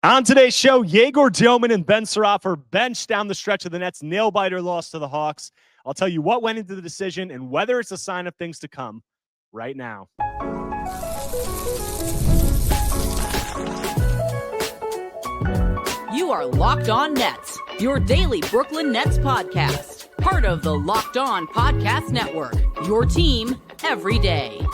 On today's show, Egor Demin and Ben Saraf are benched down the stretch of the Nets' nail-biter loss to the Hawks. I'll tell you what went into the decision and whether it's a sign of things to come right now. You are Locked On Nets, your daily Brooklyn Nets podcast. Part of the Locked On Podcast Network, your team every day.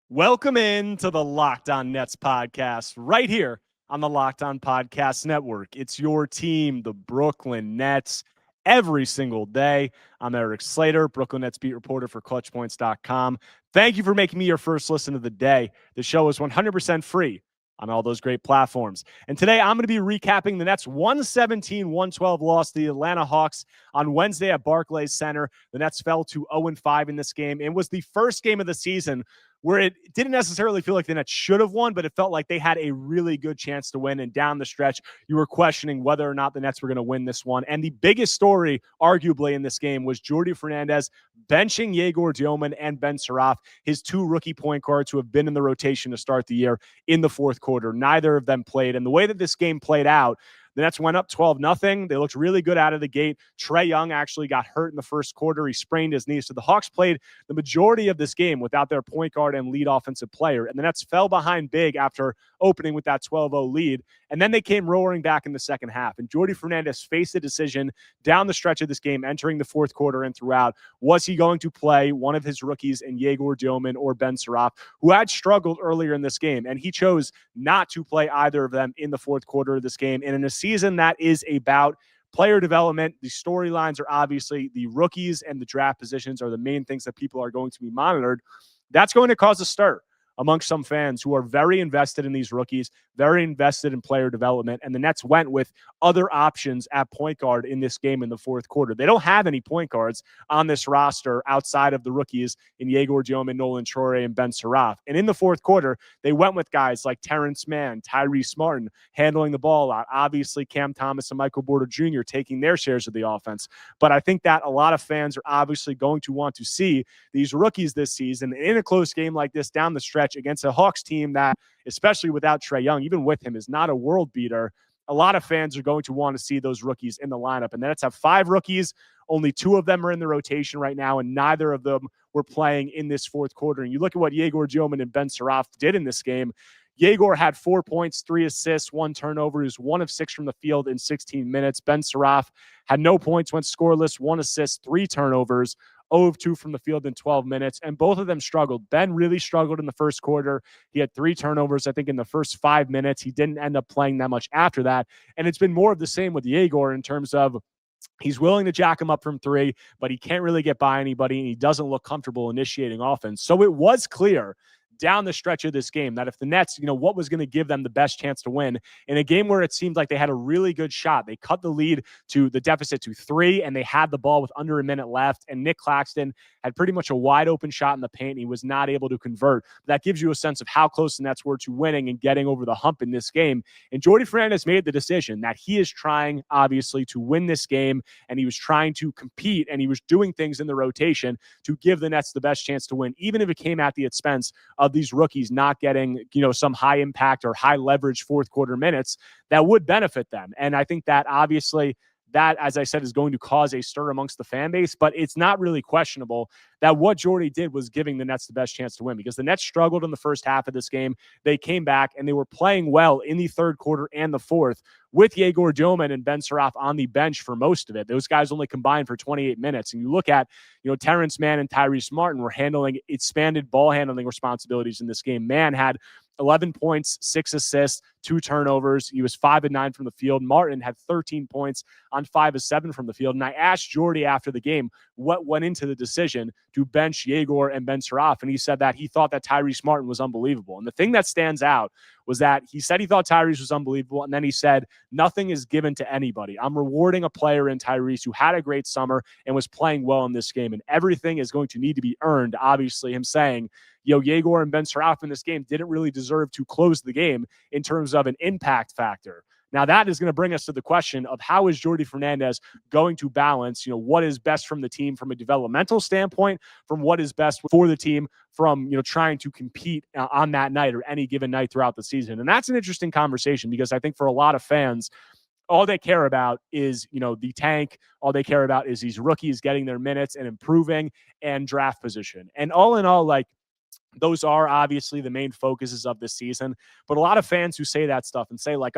Welcome in to the Locked On Nets podcast right here on the Locked On Podcast Network. It's your team, the Brooklyn Nets, every single day. I'm Erik Slater, Brooklyn Nets beat reporter for ClutchPoints.com. Thank you for making me your first listen of the day. The show is 100% free on all those great platforms. And today I'm going to be recapping the Nets' 117-112 loss to the Atlanta Hawks on Wednesday at Barclays Center. The Nets fell to 0-5 in this game. It was the first game of the season where it didn't necessarily feel like the Nets should have won, but it felt like they had a really good chance to win. And down the stretch, you were questioning whether or not the Nets were going to win this one. And the biggest story, arguably, in this game was Jordi Fernandez benching Egor Demin and Ben Saraf, his two rookie point guards who have been in the rotation to start the year, in the fourth quarter. Neither of them played. And the way that this game played out, the Nets went up 12-0. They looked really good out of the gate. Trae Young actually got hurt in the first quarter. He sprained his knee. So the Hawks played the majority of this game without their point guard and lead offensive player. And the Nets fell behind big after opening with that 12-0 lead. And then they came roaring back in the second half. And Jordi Fernandez faced a decision down the stretch of this game, entering the fourth quarter and throughout. Was he going to play one of his rookies in Egor Demin or Ben Saraf, who had struggled earlier in this game? And he chose not to play either of them in the fourth quarter of this game. And in a season that is about player development, the storylines are obviously the rookies and the draft positions are the main things that people are going to be monitored. That's going to cause a stir amongst some fans who are very invested in these rookies, very invested in player development. And the Nets went with other options at point guard in this game in the fourth quarter. They don't have any point guards on this roster outside of the rookies in Egor Demin, Nolan Traore, and Ben Saraf. And in the fourth quarter, they went with guys like Terrence Mann, Tyrese Martin handling the ball a lot. Obviously, Cam Thomas and Michael Porter Jr. taking their shares of the offense. But I think that a lot of fans are obviously going to want to see these rookies this season in a close game like this down the stretch against a Hawks team that, especially without Trae Young, even with him, is not a world beater. A lot of fans are going to want to see those rookies in the lineup. And the Nets have 5 rookies. Only 2 of them are in the rotation right now, and neither of them were playing in this fourth quarter. And you look at what Egor Demin and Ben Saraf did in this game. Egor had 4 points, 3 assists, 1 turnover. He was 1 of 6 from the field in 16 minutes. Ben Saraf had no points, went scoreless, 1 assist, 3 turnovers. 0 of 2 from the field in 12 minutes, and both of them struggled. Ben really struggled in the first quarter. He had 3 turnovers, I think, in the first 5 minutes. He didn't end up playing that much after that, and it's been more of the same with Egor in terms of he's willing to jack him up from 3, but he can't really get by anybody, and he doesn't look comfortable initiating offense. So it was clear down the stretch of this game that if the Nets, what was going to give them the best chance to win in a game where it seemed like they had a really good shot. They cut the deficit to 3, and they had the ball with under a minute left. And Nick Claxton had pretty much a wide open shot in the paint. And he was not able to convert. That gives you a sense of how close the Nets were to winning and getting over the hump in this game. And Jordi Fernandez made the decision that he is trying, obviously, to win this game. And he was trying to compete, and he was doing things in the rotation to give the Nets the best chance to win, even if it came at the expense of these rookies not getting, some high impact or high leverage fourth quarter minutes that would benefit them. And I think that obviously that, as I said, is going to cause a stir amongst the fan base, but it's not really questionable that what Jordi did was giving the Nets the best chance to win, because the Nets struggled in the first half of this game. They came back and they were playing well in the third quarter and the fourth with Egor Demin and Ben Saraf on the bench for most of it. Those guys only combined for 28 minutes. And you look at, Terrence Mann and Tyrese Martin were handling expanded ball handling responsibilities in this game. Mann had 11 points, 6 assists, 2 turnovers. He was 5 of 9 from the field. Martin had 13 points on 5 of 7 from the field. And I asked Jordi after the game what went into the decision to bench Egor and Ben Saraf, and he said that he thought that Tyrese Martin was unbelievable. And the thing that stands out was that he said he thought Tyrese was unbelievable, and then he said, nothing is given to anybody. I'm rewarding a player in Tyrese who had a great summer and was playing well in this game, and everything is going to need to be earned. Obviously, him saying, Egor and Ben Saraf in this game didn't really deserve to close the game in terms of an impact factor. Now, that is going to bring us to the question of how is Jordi Fernandez going to balance, what is best from the team from a developmental standpoint, from what is best for the team from, trying to compete on that night or any given night throughout the season. And that's an interesting conversation because I think for a lot of fans, all they care about is, the tank. All they care about is these rookies getting their minutes and improving and draft position. And all in all, like, those are obviously the main focuses of this season. But a lot of fans who say that stuff and say we'll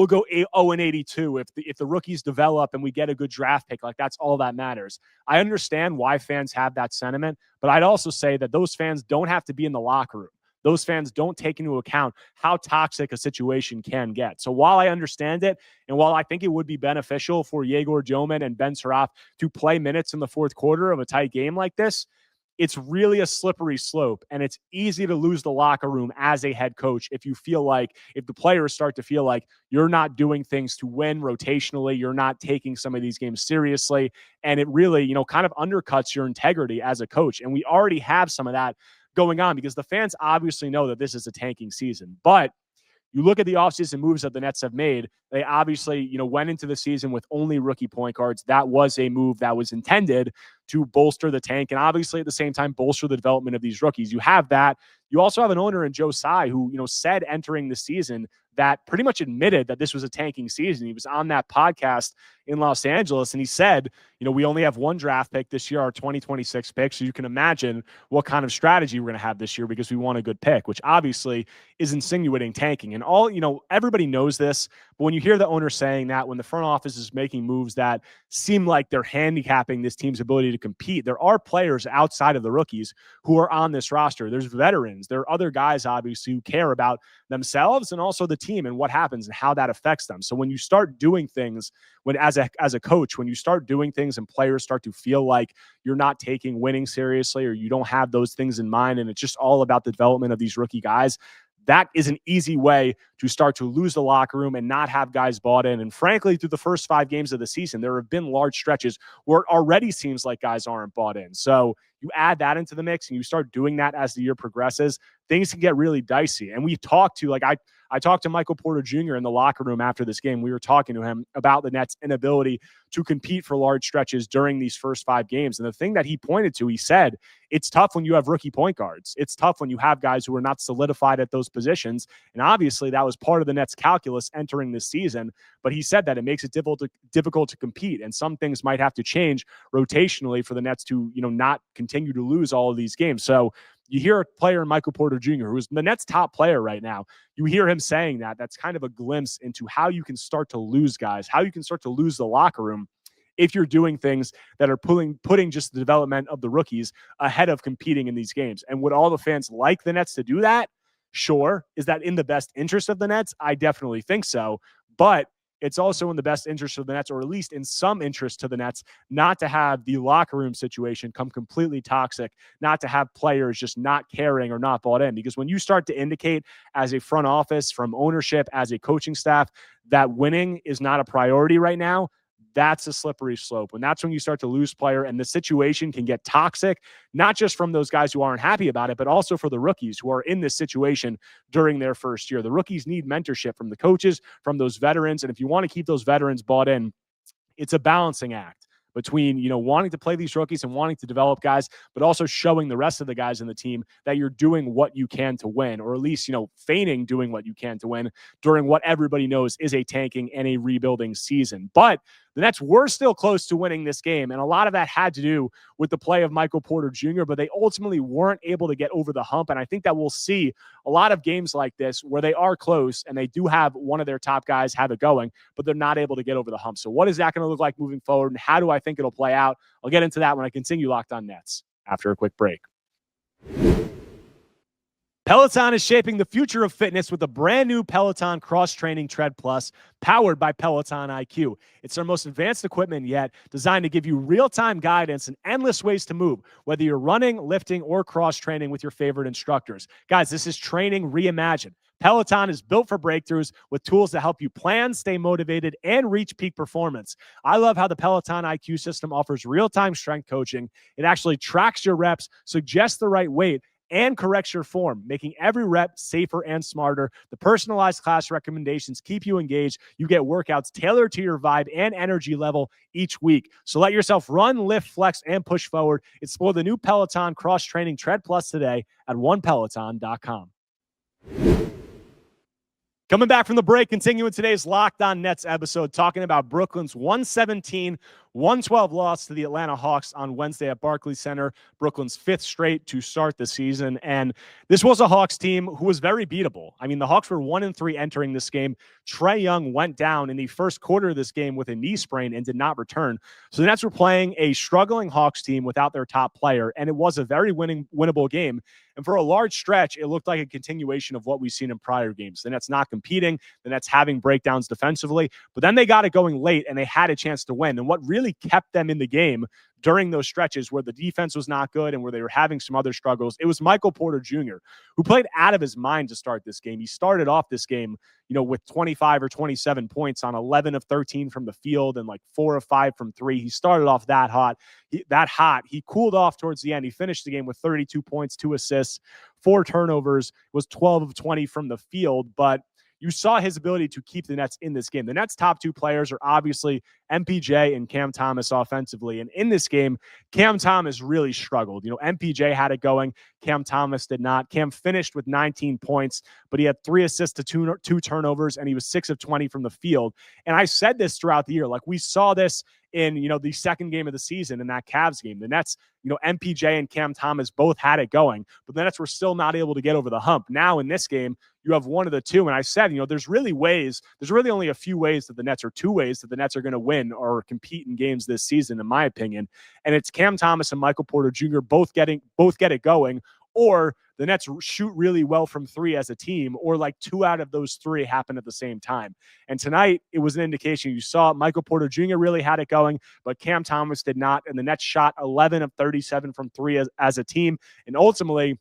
go 0-82 if the rookies develop and we get a good draft pick, like that's all that matters. I understand why fans have that sentiment, but I'd also say that those fans don't have to be in the locker room. Those fans don't take into account how toxic a situation can get. So while I understand it, and while I think it would be beneficial for Egor Demin and Ben Saraf to play minutes in the fourth quarter of a tight game like this, it's really a slippery slope, and it's easy to lose the locker room as a head coach if the players start to feel like you're not doing things to win rotationally, you're not taking some of these games seriously, and it really, kind of undercuts your integrity as a coach. And we already have some of that going on because the fans obviously know that this is a tanking season. But you look at the offseason moves that the Nets have made. They obviously, went into the season with only rookie point guards. That was a move that was intended to bolster the tank and obviously at the same time bolster the development of these rookies. You have that. You also have an owner in Joe Tsai who, said entering the season that pretty much admitted that this was a tanking season. He was on that podcast in Los Angeles and he said, we only have one draft pick this year, our 2026 pick. So you can imagine what kind of strategy we're going to have this year because we want a good pick, which obviously is insinuating tanking. And everybody knows this, but when you hear the owner saying that, when the front office is making moves that seem like they're handicapping this team's ability to compete, there are players outside of the rookies who are on this roster. There's veterans. There are other guys, obviously, who care about themselves and also the team and what happens and how that affects them. So when you start doing things, as a coach, when you start doing things and players start to feel like you're not taking winning seriously or you don't have those things in mind and it's just all about the development of these rookie guys, that is an easy way to start to lose the locker room and not have guys bought in. And frankly, through the first 5 games of the season, there have been large stretches where it already seems like guys aren't bought in. So you add that into the mix and you start doing that as the year progresses, things can get really dicey. And we've talked to, I talked to Michael Porter Jr. in the locker room after this game. We were talking to him about the Nets' inability to compete for large stretches during these first 5 games. And the thing that he pointed to, he said, it's tough when you have rookie point guards. It's tough when you have guys who are not solidified at those positions. And obviously that was part of the Nets' calculus entering this season. But he said that it makes it difficult to compete. And some things might have to change rotationally for the Nets to, not continue to lose all of these games. So you hear a player, Michael Porter Jr., who is the Nets' top player right now. You hear him saying that. That's kind of a glimpse into how you can start to lose guys, how you can start to lose the locker room if you're doing things that are putting just the development of the rookies ahead of competing in these games. And would all the fans like the Nets to do that? Sure. Is that in the best interest of the Nets? I definitely think so. But it's also in the best interest of the Nets, or at least in some interest to the Nets, not to have the locker room situation come completely toxic, not to have players just not caring or not bought in. Because when you start to indicate as a front office, from ownership, as a coaching staff, that winning is not a priority right now, that's a slippery slope. And that's when you start to lose player and the situation can get toxic, not just from those guys who aren't happy about it, but also for the rookies who are in this situation during their first year. The rookies need mentorship from the coaches, from those veterans. And if you want to keep those veterans bought in, it's a balancing act between, wanting to play these rookies and wanting to develop guys, but also showing the rest of the guys in the team that you're doing what you can to win, or at least, feigning doing what you can to win during what everybody knows is a tanking and a rebuilding season. But the Nets were still close to winning this game, and a lot of that had to do with the play of Michael Porter Jr., but they ultimately weren't able to get over the hump, and I think that we'll see a lot of games like this where they are close and they do have one of their top guys have it going, but they're not able to get over the hump. So what is that going to look like moving forward, and how do I think it'll play out? I'll get into that when I continue Locked On Nets after a quick break. Peloton is shaping the future of fitness with a brand new Peloton Cross-Training Tread Plus powered by Peloton IQ. It's their most advanced equipment yet, designed to give you real-time guidance and endless ways to move, whether you're running, lifting, or cross-training with your favorite instructors. Guys, this is training reimagined. Peloton is built for breakthroughs with tools to help you plan, stay motivated, and reach peak performance. I love how the Peloton IQ system offers real-time strength coaching. It actually tracks your reps, suggests the right weight, and corrects your form, making every rep safer and smarter. The personalized class recommendations keep you engaged. You get workouts tailored to your vibe and energy level each week. So let yourself run, lift, flex, and push forward. Explore the new Peloton cross-training Tread Plus today at onepeloton.com. Coming back from the break, continuing today's Locked On Nets episode, talking about Brooklyn's 117-112 loss to the Atlanta Hawks on Wednesday at Barclays Center, Brooklyn's fifth straight to start the season. And this was a Hawks team who was very beatable. I mean, the Hawks were 1-3 entering this game. Trae Young went down in the first quarter of this game with a knee sprain and did not return. So the Nets were playing a struggling Hawks team without their top player, and it was a very winnable game. And for a large stretch, it looked like a continuation of what we've seen in prior games. The Nets not competing, the Nets having breakdowns defensively, but then they got it going late and they had a chance to win. And what really kept them in the game during those stretches where the defense was not good and where they were having some other struggles, it was Michael Porter Jr., who played out of his mind to start this game. He started off this game, with 25 or 27 points on 11 of 13 from the field and like 4 of 5 from three. He started off that hot. He cooled off towards the end. He finished the game with 32 points, 2 assists, 4 turnovers, was 12 of 20 from the field, but you saw his ability to keep the Nets in this game. The Nets' top two players are obviously MPJ and Cam Thomas offensively. And in this game, Cam Thomas really struggled. MPJ had it going. Cam Thomas did not. Cam finished with 19 points, but he had 3 assists to two turnovers, and he was 6 of 20 from the field. And I said this throughout the year. Like, we saw this in, the second game of the season in that Cavs game. The Nets, MPJ and Cam Thomas both had it going, but the Nets were still not able to get over the hump. Now in this game, you have one of the two. And I said, there's really only a few ways that the Nets, or 2 ways that the Nets are going to win or compete in games this season, in my opinion. And it's Cam Thomas and Michael Porter Jr. both get it going, or the Nets shoot really well from 3 as a team, or like 2 out of those 3 happen at the same time. And tonight, it was an indication. You saw Michael Porter Jr. really had it going, but Cam Thomas did not. And the Nets shot 11 of 37 from 3 as a team. And ultimately,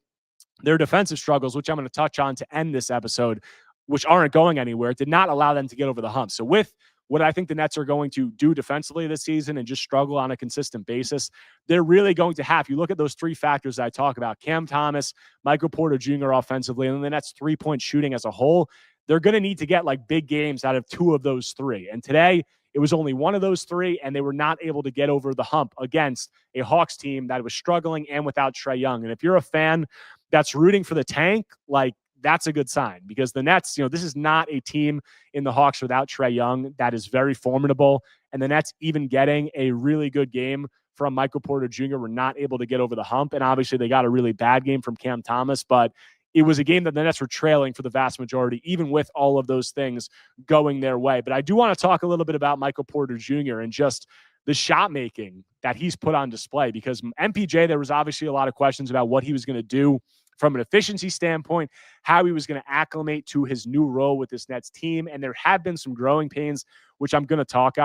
their defensive struggles, which I'm going to touch on to end this episode, which aren't going anywhere, did not allow them to get over the hump. So with what I think the Nets are going to do defensively this season and just struggle on a consistent basis, they're really going to have, you look at those 3 factors that I talk about, Cam Thomas, Michael Porter Jr. offensively, and then the Nets 3-point shooting as a whole, they're going to need to get like big games out of 2 of those 3. And today, it was only one of those 3, and they were not able to get over the hump against a Hawks team that was struggling and without Trae Young. And if you're a fan that's rooting for the tank, like, that's a good sign, because the Nets, this is not a team in the Hawks without Trae Young that is very formidable. And the Nets, even getting a really good game from Michael Porter Jr., were not able to get over the hump. And obviously they got a really bad game from Cam Thomas, but it was a game that the Nets were trailing for the vast majority, even with all of those things going their way. But I do want to talk a little bit about Michael Porter Jr. and just the shot making that he's put on display, because MPJ, there was obviously a lot of questions about what he was going to do from an efficiency standpoint, how he was going to acclimate to his new role with this Nets team. And there have been some growing pains, which I'm going to talk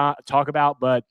about, but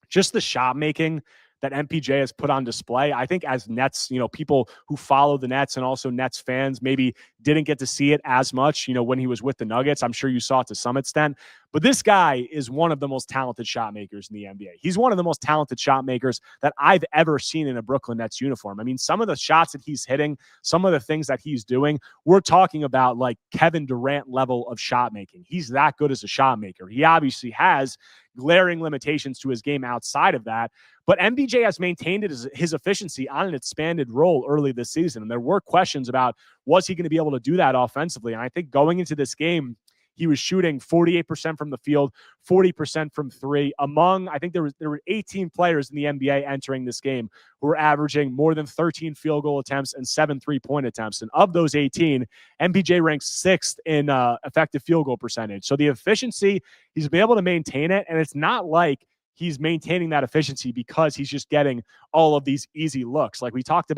just the shot making that MPJ has put on display, I think as Nets, people who follow the Nets and also Nets fans maybe didn't get to see it as much, when he was with the Nuggets. I'm sure you saw it to some extent, but this guy is one of the most talented shot makers in the NBA. He's one of the most talented shot makers that I've ever seen in a Brooklyn Nets uniform. I mean, some of the shots that he's hitting, some of the things that he's doing, we're talking about like Kevin Durant level of shot making. He's that good as a shot maker. He obviously has glaring limitations to his game outside of that, but MPJ has maintained his efficiency on an expanded role early this season. And there were questions about, was he going to be able to do that offensively? And I think going into this game, he was shooting 48% from the field, 40% from 3. I think there were 18 players in the NBA entering this game who were averaging more than 13 field goal attempts and 7 3-point attempts. And of those 18, MPJ ranks 6th in effective field goal percentage. So the efficiency, he's been able to maintain it. And it's not like he's maintaining that efficiency because he's just getting all of these easy looks. Like we talked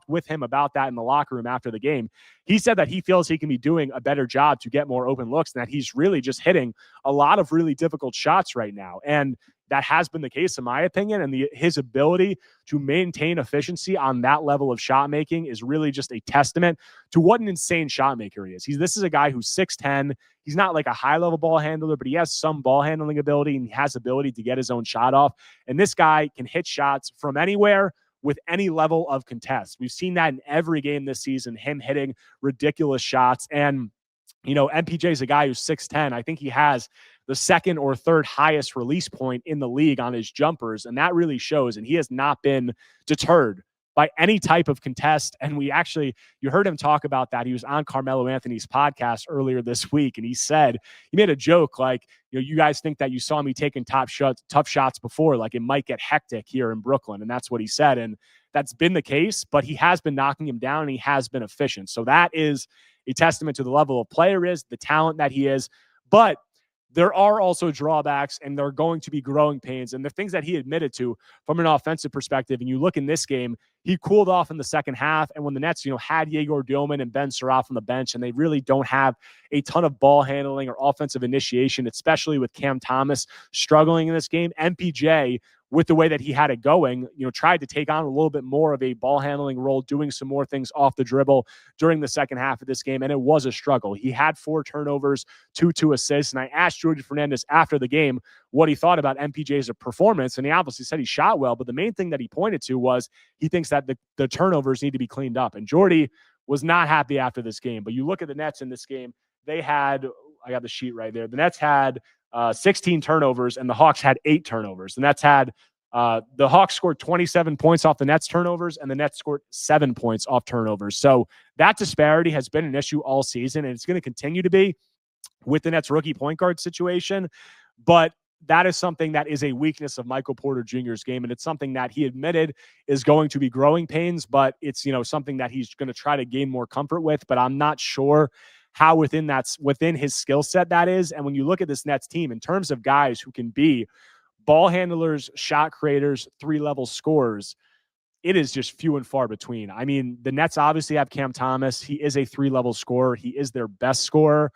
with him about that in the locker room after the game. He said that he feels he can be doing a better job to get more open looks, and that he's really just hitting a lot of really difficult shots right now. And that has been the case, in my opinion. And his ability to maintain efficiency on that level of shot making is really just a testament to what an insane shot maker he is. This is a guy who's 6'10". He's not like a high-level ball handler, but he has some ball handling ability, and he has ability to get his own shot off. And this guy can hit shots from anywhere with any level of contest. We've seen that in every game this season, him hitting ridiculous shots. And, MPJ is a guy who's 6'10". I think he has the second or third highest release point in the league on his jumpers. And that really shows. And he has not been deterred by any type of contest. And you heard him talk about that. He was on Carmelo Anthony's podcast earlier this week. And he made a joke like, you guys think that you saw me taking tough shots before, like it might get hectic here in Brooklyn. And that's what he said. And that's been the case, but he has been knocking him down and he has been efficient. So that is a testament to the level of player is, the talent that he is. But there are also drawbacks and there are going to be growing pains. And the things that he admitted to from an offensive perspective, and you look in this game, he cooled off in the second half. And when the Nets, had Egor Demin and Ben Saraf on the bench, and they really don't have a ton of ball handling or offensive initiation, especially with Cam Thomas struggling in this game, MPJ, with the way that he had it going, tried to take on a little bit more of a ball handling role, doing some more things off the dribble during the second half of this game. And it was a struggle. He had 4 turnovers, 2 assists. And I asked Jordi Fernandez after the game what he thought about MPJ's performance. And he obviously said he shot well, but the main thing that he pointed to was he thinks that the turnovers need to be cleaned up. And Jordi was not happy after this game. But you look at the Nets in this game, I got the sheet right there. The Nets had 16 turnovers and the Hawks had 8 turnovers. The Nets had the Hawks scored 27 points off the Nets turnovers and the Nets scored 7 points off turnovers. So that disparity has been an issue all season and it's going to continue to be with the Nets rookie point guard situation. But that is something that is a weakness of Michael Porter Jr.'s game. And it's something that he admitted is going to be growing pains, but it's, something that he's going to try to gain more comfort with. But I'm not sure how within his skill set that is. And when you look at this Nets team in terms of guys who can be ball handlers, shot creators, 3-level scorers, it is just few and far between. I mean, the Nets obviously have Cam Thomas. He is a 3-level scorer. He is their best scorer,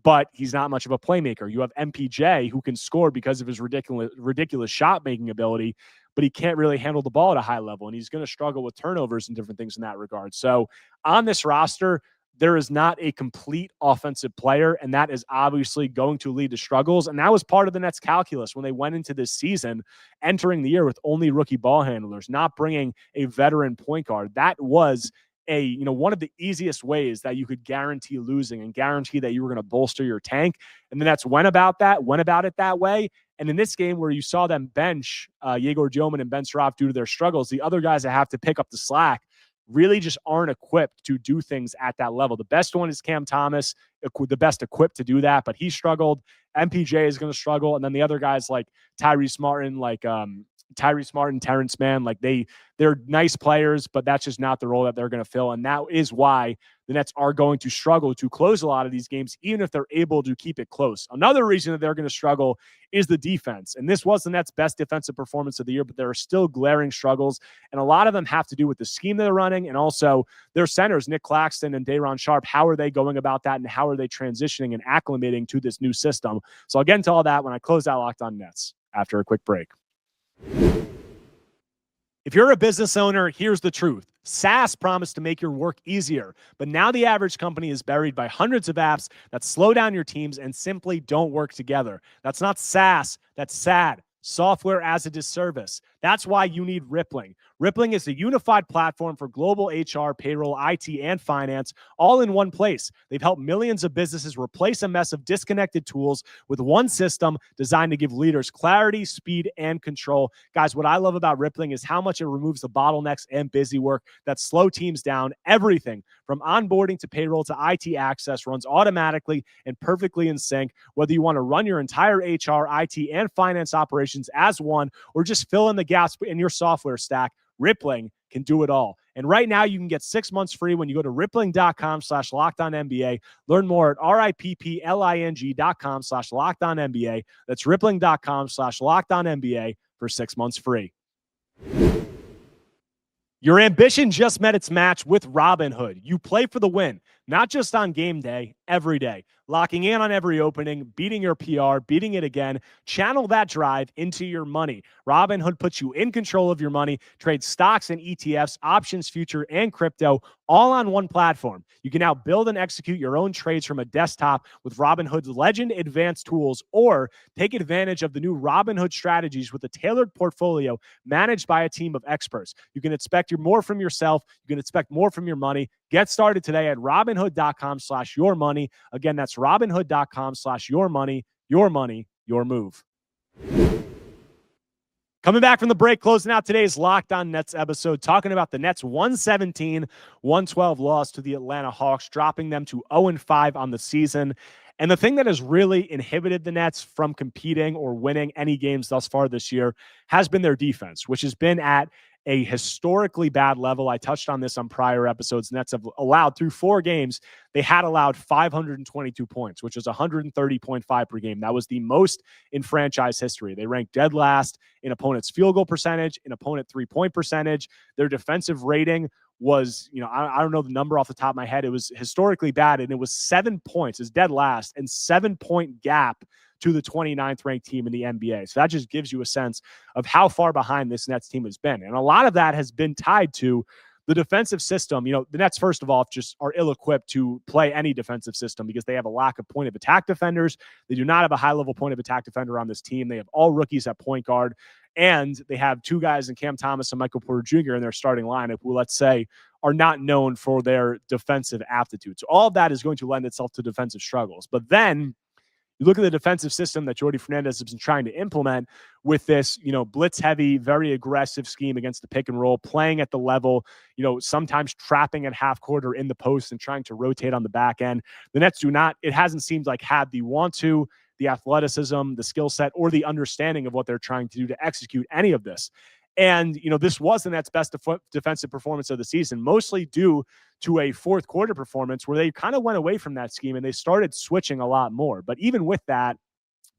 but he's not much of a playmaker. You have MPJ who can score because of his ridiculous shot-making ability, but he can't really handle the ball at a high level, and he's going to struggle with turnovers and different things in that regard. So on this roster, there is not a complete offensive player, and that is obviously going to lead to struggles. And that was part of the Nets calculus when they went into this season, entering the year with only rookie ball handlers, not bringing a veteran point guard. That was one of the easiest ways that you could guarantee losing and guarantee that you were going to bolster your tank. And the Nets went about it that way. And in this game where you saw them bench Egor Demin and Ben Saraf due to their struggles, the other guys that have to pick up the slack really just aren't equipped to do things at that level. The best one is Cam Thomas, the best equipped to do that, but he struggled. MPJ is going to struggle. And then the other guys like Tyrese Martin, Terrence Mann, they're nice players, but that's just not the role that they're going to fill. And that is why the Nets are going to struggle to close a lot of these games, even if they're able to keep it close. Another reason that they're going to struggle is the defense. And this was the Nets' best defensive performance of the year, but there are still glaring struggles. And a lot of them have to do with the scheme that they're running and also their centers, Nick Claxton and Day'Ron Sharpe. How are they going about that and how are they transitioning and acclimating to this new system? So I'll get into all that when I close out Locked On Nets after a quick break. If you're a business owner, here's the truth. SaaS promised to make your work easier, but now the average company is buried by hundreds of apps that slow down your teams and simply don't work together. That's not SaaS, that's SAD. Software as a disservice. That's why you need Rippling. Rippling is a unified platform for global HR, payroll, IT, and finance, all in one place. They've helped millions of businesses replace a mess of disconnected tools with one system designed to give leaders clarity, speed, and control. Guys, what I love about Rippling is how much it removes the bottlenecks and busy work that slow teams down. Everything from onboarding to payroll to IT access runs automatically and perfectly in sync. Whether you want to run your entire HR, IT, and finance operations as one, or just fill in the gaps in your software stack, Rippling can do it all. And right now you can get 6 months free when you go to rippling.com/LockedOnNBA. Learn more at rippling.com/LockedOnNBA. That's rippling.com/LockedOnNBA for 6 months free. Your ambition just met its match with Robinhood. You play for the win. not just on game day, every day. Locking in on every opening, beating your PR, beating it again. Channel that drive into your money. Robinhood puts you in control of your money. Trade stocks and ETFs, options, future, and crypto all on one platform. You can now build and execute your own trades from a desktop with Robinhood's Legend Advanced tools, or take advantage of the new Robinhood strategies with a tailored portfolio managed by a team of experts. You can expect more from yourself. You can expect more from your money. Get started today at Robinhood.com/yourmoney. Again, that's Robinhood.com/yourmoney. Your money, your move. Coming back from the break, closing out today's Locked On Nets episode, talking about the Nets' 117-112 loss to the Atlanta Hawks, dropping them to 0-5 on the season. And the thing that has really inhibited the Nets from competing or winning any games thus far this year has been their defense, which has been at a historically bad level. I touched on this on prior episodes. Nets have allowed, through 4 games, they had allowed 522 points, which is 130.5 per game. That was the most in franchise history. They ranked dead last in opponents' field goal percentage, in opponent three-point percentage. Their defensive rating was, I don't know the number off the top of my head. It was historically bad, and it was 7 points, is dead last, and 7-point gap to the 29th ranked team in the NBA. So that just gives you a sense of how far behind this Nets team has been. And a lot of that has been tied to the defensive system. The Nets, first of all, just are ill-equipped to play any defensive system because they have a lack of point of attack defenders. They do not have a high-level point of attack defender on this team. They have all rookies at point guard, and they have 2 guys in Cam Thomas and Michael Porter Jr. in their starting lineup who, let's say, are not known for their defensive aptitude. So all of that is going to lend itself to defensive struggles. But then you look at the defensive system that Jordi Fernandez has been trying to implement with this, blitz-heavy, very aggressive scheme against the pick and roll, playing at the level, sometimes trapping at half court or in the post and trying to rotate on the back end. The Nets it hasn't seemed like had the want to, the athleticism, the skill set, or the understanding of what they're trying to do to execute any of this. And, this was the Nets' best defensive performance of the season, mostly due to a fourth quarter performance where they kind of went away from that scheme and they started switching a lot more. But even with that,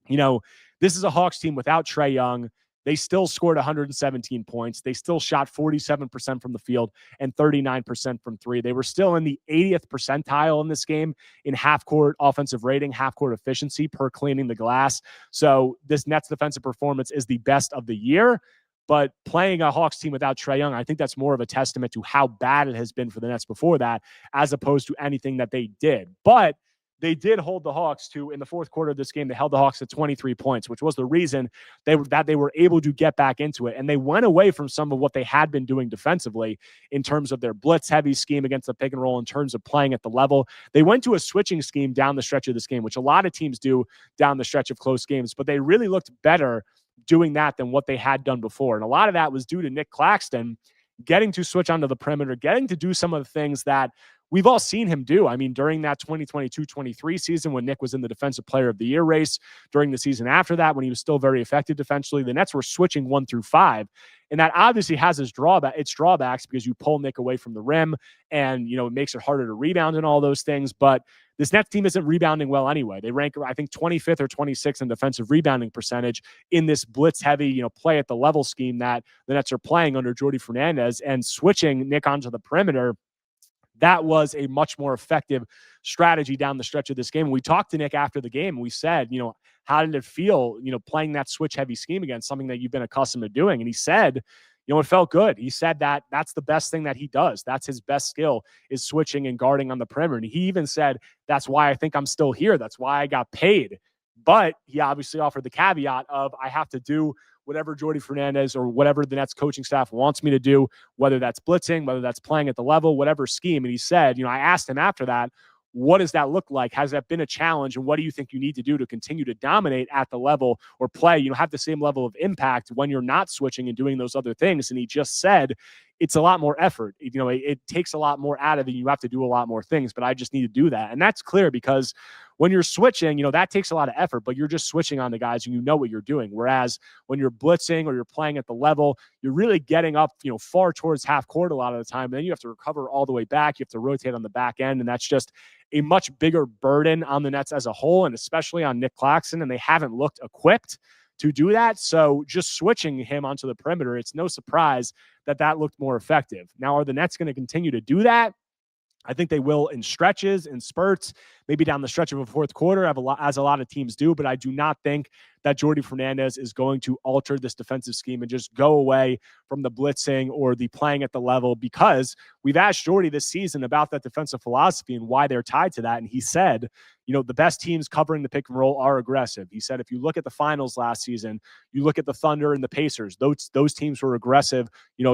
this is a Hawks team without Trae Young. They still scored 117 points. They still shot 47% from the field and 39% from 3. They were still in the 80th percentile in this game in half-court offensive rating, half-court efficiency per cleaning the glass. So this Nets defensive performance is the best of the year. But playing a Hawks team without Trae Young, I think that's more of a testament to how bad it has been for the Nets before that, as opposed to anything that they did. But they did hold the Hawks to, in the fourth quarter of this game, they held the Hawks to 23 points, which was the reason they were able to get back into it. And they went away from some of what they had been doing defensively in terms of their blitz-heavy scheme against the pick and roll, in terms of playing at the level. They went to a switching scheme down the stretch of this game, which a lot of teams do down the stretch of close games, but they really looked better doing that than what they had done before. And a lot of that was due to Nick Claxton getting to switch onto the perimeter, getting to do some of the things that we've all seen him do. I mean, during that 2022-23 season when Nick was in the Defensive Player of the Year race, during the season after that when he was still very effective defensively, the Nets were switching 1 through 5. And that obviously has its drawbacks because you pull Nick away from the rim and, it makes it harder to rebound and all those things. But this Nets team isn't rebounding well anyway. They rank, I think, 25th or 26th in defensive rebounding percentage in this blitz-heavy, play at the level scheme that the Nets are playing under Jordi Fernandez. And switching Nick onto the perimeter, that was a much more effective strategy down the stretch of this game. We talked to Nick after the game, and we said, how did it feel, playing that switch-heavy scheme against something that you've been accustomed to doing? And he said, it felt good. He said that that's the best thing that he does. That's his best skill, is switching and guarding on the perimeter. And he even said, that's why I think I'm still here. That's why I got paid. But he obviously offered the caveat of, I have to do whatever Jordi Fernandez or whatever the Nets coaching staff wants me to do, whether that's blitzing, whether that's playing at the level, whatever scheme. And he said, I asked him after that, what does that look like? Has that been a challenge? And what do you think you need to do to continue to dominate at the level or play, have the same level of impact when you're not switching and doing those other things? And he just said, it's a lot more effort. It takes a lot more out of you. You have to do a lot more things, but I just need to do that. And that's clear because when you're switching, that takes a lot of effort, but you're just switching on the guys and you know what you're doing. Whereas when you're blitzing or you're playing at the level, you're really getting up, far towards half court a lot of the time. And then you have to recover all the way back. You have to rotate on the back end. And that's just a much bigger burden on the Nets as a whole, and especially on Nick Claxton. And they haven't looked equipped to do that. So just switching him onto the perimeter, it's no surprise that looked more effective. Now, are the Nets going to continue to do that? I think they will in stretches, in spurts, maybe down the stretch of a fourth quarter, as a lot of teams do. But I do not think that Jordi Fernandez is going to alter this defensive scheme and just go away from the blitzing or the playing at the level, because we've asked Jordi this season about that defensive philosophy and why they're tied to that. And he said, the best teams covering the pick and roll are aggressive. He said, if you look at the finals last season, you look at the Thunder and the Pacers, those teams were aggressive,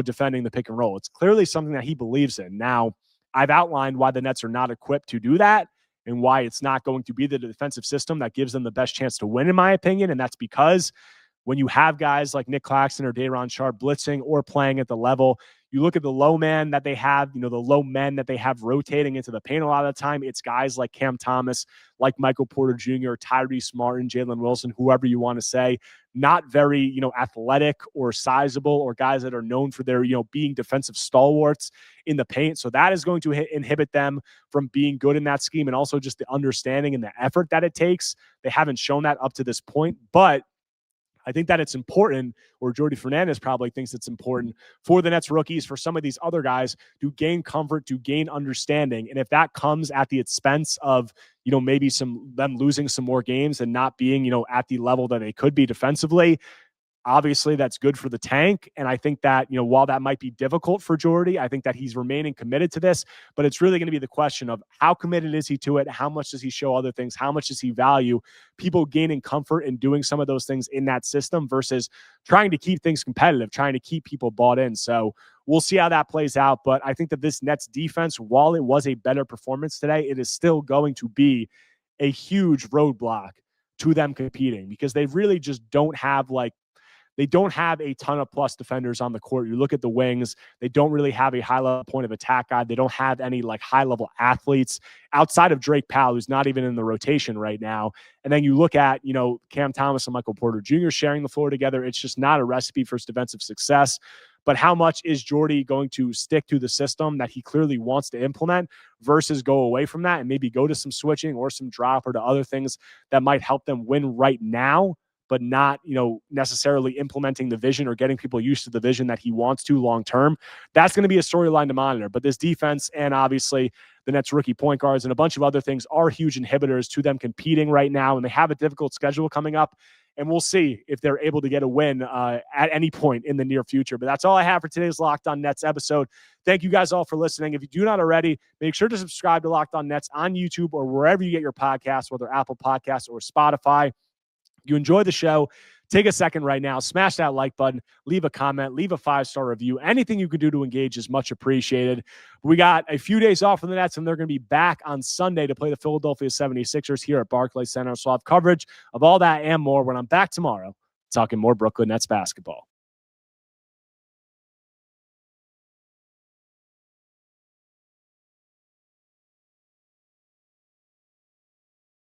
defending the pick and roll. It's clearly something that he believes in. Now, I've outlined why the Nets are not equipped to do that and why it's not going to be the defensive system that gives them the best chance to win, in my opinion. And that's because when you have guys like Nick Claxton or Day'Ron Sharpe blitzing or playing at the level, you look at the low man that they have, the low men that they have rotating into the paint a lot of the time. It's guys like Cam Thomas, like Michael Porter Jr., Tyrese Martin, Jalen Wilson, whoever you want to say, not very, athletic or sizable, or guys that are known for their, being defensive stalwarts in the paint. So that is going to inhibit them from being good in that scheme, and also just the understanding and the effort that it takes. They haven't shown that up to this point, but I think that it's important, or Jordi Fernandez probably thinks it's important, for the Nets rookies, for some of these other guys to gain comfort, to gain understanding. And if that comes at the expense of, maybe them losing some more games and not being, at the level that they could be defensively, obviously that's good for the tank. And I think that, while that might be difficult for Jordi, I think that he's remaining committed to this, but it's really going to be the question of how committed is he to it? How much does he show other things? How much does he value people gaining comfort and doing some of those things in that system versus trying to keep things competitive, trying to keep people bought in. So we'll see how that plays out. But I think that this Nets defense, while it was a better performance today, it is still going to be a huge roadblock to them competing, because they really just don't have they don't have a ton of plus defenders on the court. You look at the wings, they don't really have a high-level point of attack guy. They don't have any high-level athletes outside of Drake Powell, who's not even in the rotation right now. And then you look at, Cam Thomas and Michael Porter Jr. sharing the floor together. It's just not a recipe for defensive success. But how much is Jordi going to stick to the system that he clearly wants to implement versus go away from that and maybe go to some switching or some drop or to other things that might help them win right now, but not, necessarily implementing the vision or getting people used to the vision that he wants to long term? That's going to be a storyline to monitor. But this defense, and obviously the Nets rookie point guards and a bunch of other things, are huge inhibitors to them competing right now. And they have a difficult schedule coming up. And we'll see if they're able to get a win at any point in the near future. But that's all I have for today's Locked On Nets episode. Thank you guys all for listening. If you do not already, make sure to subscribe to Locked On Nets on YouTube or wherever you get your podcasts, whether Apple Podcasts or Spotify. You enjoy the show, take a second right now, smash that like button, leave a comment, leave a 5-star review. Anything you can do to engage is much appreciated. We got a few days off from the Nets, and they're going to be back on Sunday to play the Philadelphia 76ers here at Barclays Center. So I'll have coverage of all that and more when I'm back tomorrow talking more Brooklyn Nets basketball.